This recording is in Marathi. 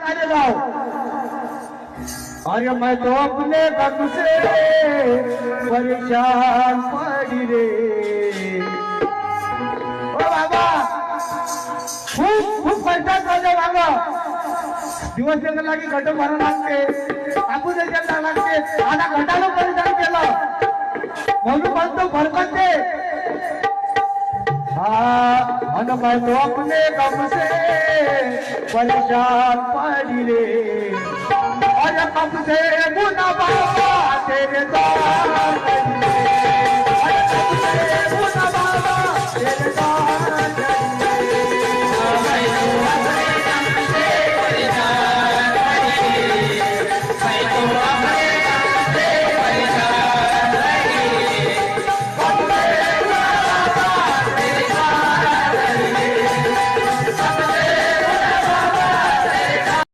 गाने गाओ। अरे मैं तो अपने गम से परेशान पड़ी रे। ओ बाबा खूप खूप परेशान झाले बाबा। दिवस वेगळा लागी घट भरावं लागते, कापूस द्यायला लागते, आता घटाला परिधान केलं म्हणून म्हणतो भरकते। हाँ अन मैं तो अपने गम से परेशान पड़ी रे। और कब से मुना बाबा तेरे द्वार